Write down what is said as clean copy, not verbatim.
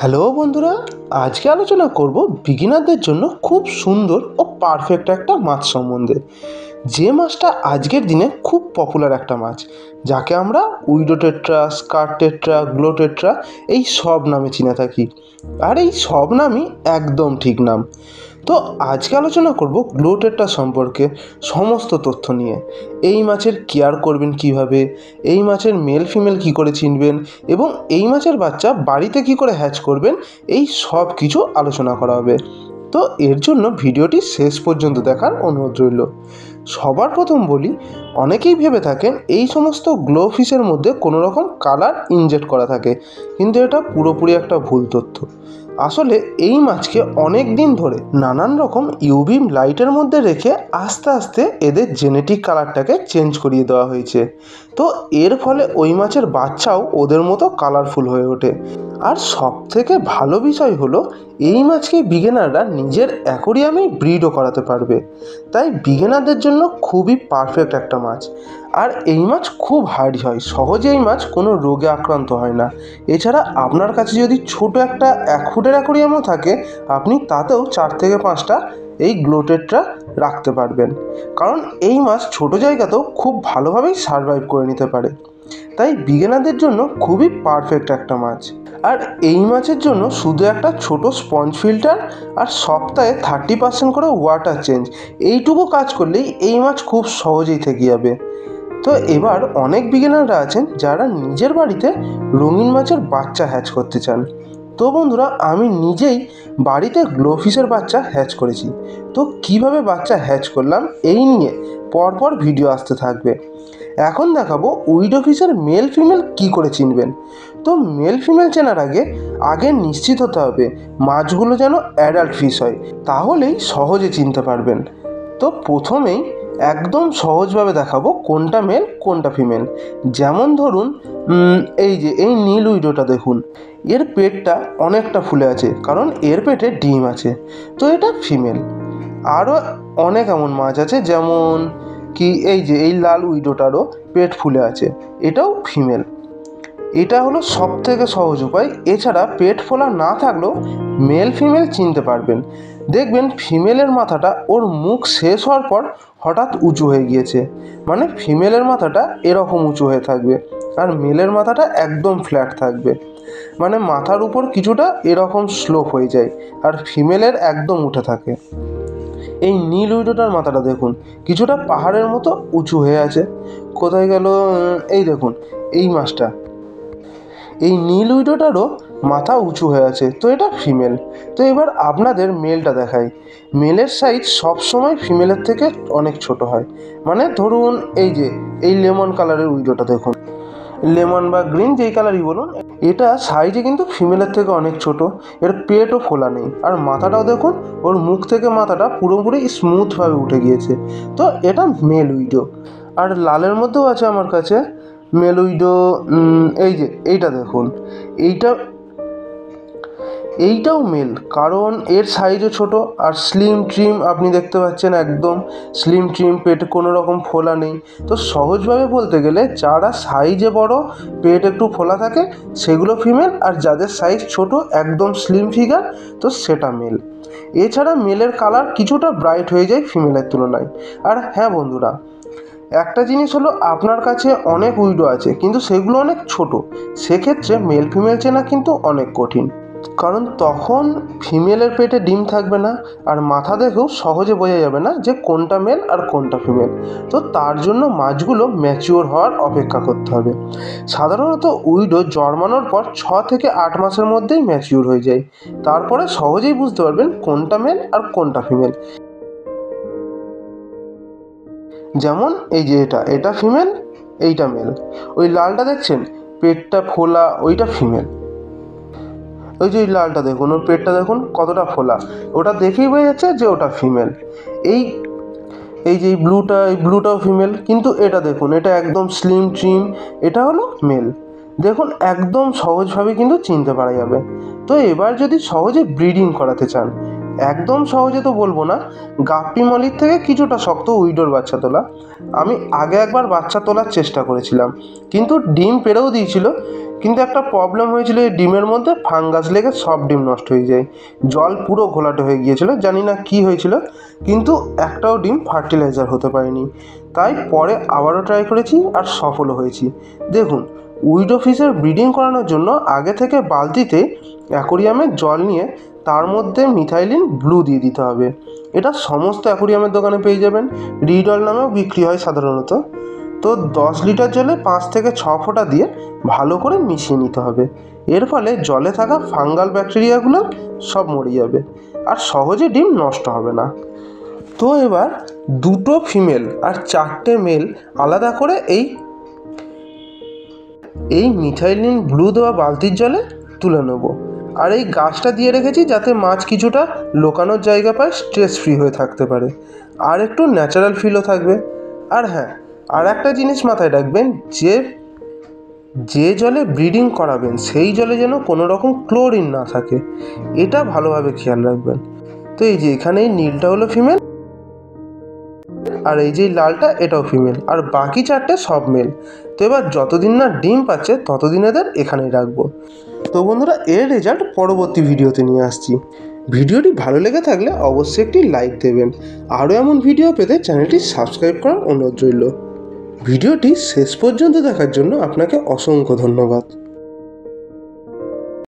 Hello বন্ধুরা, আজকে আলোচনা করব বিগিনারদের জন্য খুব সুন্দর ও পারফেক্ট একটা মাছ সম্বন্ধে। যে মাছটা আজকের দিনে খুব পপুলার একটা মাছ, যাকে আমরা উইডো টেট্রা, স্কার টেট্রা, গ্লো টেট্রা এই সব নামে চিনে থাকি। আর এই সব নামই একদম ঠিক নাম। তো আজকে আলোচনা করব গ্লো টেট্রা সম্পর্কে সমস্ত তথ্য নিয়ে। এই মাছের কেয়ার করবেন কিভাবে, এই মাছের মেল ফিমেল কি করে চিনবেন এবং এই মাছের বাচ্চা বাড়িতে কি করে হ্যাচ করবেন, এই সব কিছু আলোচনা করা হবে। তো এর জন্য ভিডিওটি শেষ পর্যন্ত দেখার অনুরোধ রইল। সবার প্রথম বলি, অনেকেই ভেবে থাকেন এই সমস্ত গ্লো ফিশের মধ্যে কোনো রকম কালার ইনজেক্ট করা থাকে, কিন্তু এটা পুরোপুরি একটা ভুল তথ্য। আসলে এই মাছকে অনেক দিন ধরে নানান রকম ইউভি লাইটের মধ্যে রেখে আস্তে আস্তে এদের জেনেটিক কালারটাকে চেঞ্জ করিয়ে দেওয়া হয়েছে। তো এর ফলে ওই মাছের বাচ্চাও ওদের মতো কালারফুল হয়ে ওঠে। আর সব থেকে ভালো বিষয় হলো, এই মাছকে বিগিনাররা নিজের অ্যাকোরিয়ামেই ব্রিডও করাতে পারবে। তাই বিগিনারদের জন্য খুবই পারফেক্ট একটা মাছ। আর এই মাছ খুব হার্ডি হয়, সহজে এই মাছ কোনো রোগে আক্রান্ত হয় না। এছাড়া আপনার কাছে যদি ছোট একটা 1 ফুটের অ্যাকোরিয়ামও থাকে, আপনি তাতেও 4 থেকে 5টা এই গ্লো টেট্রা রাখতে পারবেন, কারণ এই মাছ ছোট জায়গাতেও খুব ভালোভাবেই সারভাইভ করে নিতে পারে। তাই বিগিনারদের জন্য খুবই পারফেক্ট একটা মাছ। আর এই মাছের জন্য শুধু একটা ছোট স্পঞ্জ ফিল্টার আর সপ্তাহে 30% করে ওয়াটার চেঞ্জ, এইটুকু কাজ করলেই এই মাছ খুব সহজেই থেকে যাবে। তো এবার অনেক বিগিনাররা আছেন যারা নিজের বাড়িতে রঙিন মাছের বাচ্চা হ্যাচ করতে চান। তো বন্ধুরা, আমি নিজেই বাড়িতে গ্লো ফিশের বাচ্চা হ্যাচ করেছি। তো কিভাবে বাচ্চা হ্যাচ করলাম এই নিয়ে পরপর ভিডিও আসতে থাকবে। এখন দেখাবো উইডো ফিশের মেল ফিমেল কি করে চিনবেন। তো মেল ফিমেল চেনার আগে নিশ্চিত হতে হবে মাছগুলো যেন অ্যাডাল্ট ফিশ হয়, তাহলেই সহজে চিনতে পারবেন। তো প্রথমেই একদম সহজভাবে দেখাবো কোনটা মেল কোনটা ফিমেল। যেমন ধরুন, এই নীল উইডোটা দেখুন, এর পেটটা অনেকটা ফুলে আছে, কারণ এর পেটে ডিম আছে, তো এটা ফিমেল। আরও অনেক এমন মাছ আছে, যেমন কি এই লাল উইডোটারও পেট ফুলে আছে, এটাও ফিমেল। এটা হলো সব থেকে সহজ উপায়। এছাড়া পেট ফোলা না থাকলেও মেল ফিমেল চিনতে পারবেন। দেখবেন ফিমেলের মাথাটা ওর মুখ শেষ হওয়ার পর হঠাৎ উঁচু হয়ে গিয়েছে, মানে ফিমেলের মাথাটা এরকম উঁচু হয়ে থাকবে, আর মেলের মাথাটা একদম ফ্ল্যাট থাকবে, মানে মাথার উপর কিছুটা এরকম স্লোপ হয়ে যায়, আর ফিমেলের একদম উঠে থাকে। এই নীল উইডোটার মাথাটা দেখুন, কিছুটা পাহাড়ের মতো উঁচু হয়ে আছে। কোথায় গেল? এই দেখুন, এই মাছটা, এই নীল উইডোটারও মাথা উঁচু হয়ে আছে, তো এটা ফিমেল। তো এবার আপনাদের মেলটা দেখাই। মেলের সাইজ সবসময় ফিমেলের থেকে অনেক ছোট হয়। মানে ধরুন, এই লেমন কালারের উইডোটা দেখুন, লেমন বা গ্রিন যেই কালারই বলুন, এটা সাইজে কিন্তু ফিমেলের থেকে অনেক ছোট। এর পেটও ফোলা নেই, আর মাথাটাও দেখুন, ওর মুখ থেকে মাথাটা পুরোপুরি স্মুথভাবে উঠে গিয়েছে, তো এটা মেল উইডো। আর লালের মধ্যেও আছে আমার কাছে মেল উইডো। এইটা দেখুন, এইটাও মেল, কারণ এর সাইজও ছোট আর স্লিম ট্রিম, আপনি দেখতে পাচ্ছেন একদম স্লিম ট্রিম, পেটে কোনো রকম ফোলা নেই। তো সহজভাবে বলতে গেলে, যারা সাইজে বড়, পেট একটু ফোলা থাকে, সেগুলো ফিমেল, আর যাদের সাইজ ছোট, একদম স্লিম ফিগার, তো সেটা মেল। এছাড়া মেলের কালার কিছুটা ব্রাইট হয়ে যায় ফিমেলের তুলনায়। আর হ্যাঁ বন্ধুরা, একটা জিনিস হলো, আপনার কাছে অনেক উইডো আছে কিন্তু সেগুলো অনেক ছোট, সেক্ষেত্রে মেল ফিমেল চেনা কিন্তু অনেক কঠিন, কারণ তখন ফিমেলের পেটে ডিম থাকবে না, আর মাথা দেখেও সহজে বোঝা যাবে না যে কোনটা মেল আর কোনটা ফিমেল। তো তার জন্য মাছগুলো ম্যাচিওর হওয়ার অপেক্ষা করতে হবে। সাধারণত উইডো জন্মানোর পর 6 থেকে 8 মাসের মধ্যেই ম্যাচিওর হয়ে যায়। তারপরে সহজেই বুঝতে পারবেন কোনটা মেল আর কোনটা ফিমেল। যেমন এটা ফিমেল, এইটা মেল। ওই লালটা দেখছেন, পেটটা ফোলা, ওইটা ফিমেল। ওই লালটা দেখুন, ওর পেটটা দেখুন কতটা ফোলা, ওটা দেখেই বোঝা যাচ্ছে যে ওটা ফিমেল। এই ব্লুটাও ফিমেল, কিন্তু এটা দেখুন, এটা একদম স্লিম ট্রিম, এটা হলো মেল। দেখুন, একদম সহজভাবে কিন্তু চিনতে পারা যাবে। তো এবার যদি সহজে ব্রিডিং করাতে চান, একদম সহজে তো বলবো না, গাপ্পি মলির থেকে কিছুটা শক্ত উইডোর বাচ্চা তোলা। আমি আগে একবার বাচ্চা তোলার চেষ্টা করেছিলাম, কিন্তু ডিম পেড়েও দিয়েছিল, কিন্তু একটা প্রবলেম হয়েছিল, এই ডিমের মধ্যে ফাঙ্গাস লেগে সব ডিম নষ্ট হয়ে যায়, জল পুরো ঘোলাটে হয়ে গিয়েছিল, জানি না কি হয়েছিল, কিন্তু একটাও ডিম ফার্টিলাইজার হতে পারেনি। তাই পরে আবারও ট্রাই করেছি আর সফলও হয়েছি। দেখুন, উইডো ফিশের ব্রিডিং করানোর জন্য আগে থেকে বালতিতে অ্যাকোরিয়ামে জল নিয়ে তার মধ্যে মিথাইলিন ব্লু দিয়ে দিতে হবে। এটা সমস্ত অ্যাকোরিয়ামের দোকানে পেয়ে যাবেন, রিডল নামেও বিক্রি হয় সাধারণত। তো 10 লিটার জলে 5 থেকে 6 ফোঁটা দিয়ে ভালো করে মিশিয়ে নিতে হবে। এর ফলে জলে থাকা ফাঙ্গাল ব্যাকটেরিয়াগুলো সব মরে যাবে আর সহজে ডিম নষ্ট হবে না। তো এবার 2টো ফিমেল আর 4টে মেল আলাদা করে এই মিথাইলিন ব্লু দেওয়া বালতির জলে তুলে নেব। আর এই গাছটা দিয়ে রেখেছি যাতে মাছ কিছুটা লোকানোর জায়গা পায়, স্ট্রেস ফ্রি হয়ে থাকতে পারে, আর একটু ন্যাচারাল ফিলও থাকবে। আর হ্যাঁ, আর একটা জিনিস মাথায় রাখবেন, যে জলে ব্রিডিং করাবেন সেই জলে যেন কোনো রকম ক্লোরিন না থাকে, এটা ভালোভাবে খেয়াল রাখবেন। তো এই যে এখানে এই নীলটা হলো ফিমেল, আর এই যে লালটা এটাও ফিমেল, আর বাকি 4টে সব মেল। তো এবার যতদিন না ডিম পাচ্ছে ততদিন এদের এখানেই রাখবো। তো বন্ধুরা, এর রেজাল্ট পরবর্তী ভিডিওতে নিয়ে আসছি। ভিডিওটি ভালো লেগে থাকলে অবশ্যই একটি লাইক দেবেন। আরও এমন ভিডিও পেতে চ্যানেলটি সাবস্ক্রাইব করার অনুরোধ রইল। ভিডিওটি শেষ পর্যন্ত দেখার জন্য আপনাকে অসংখ্য ধন্যবাদ।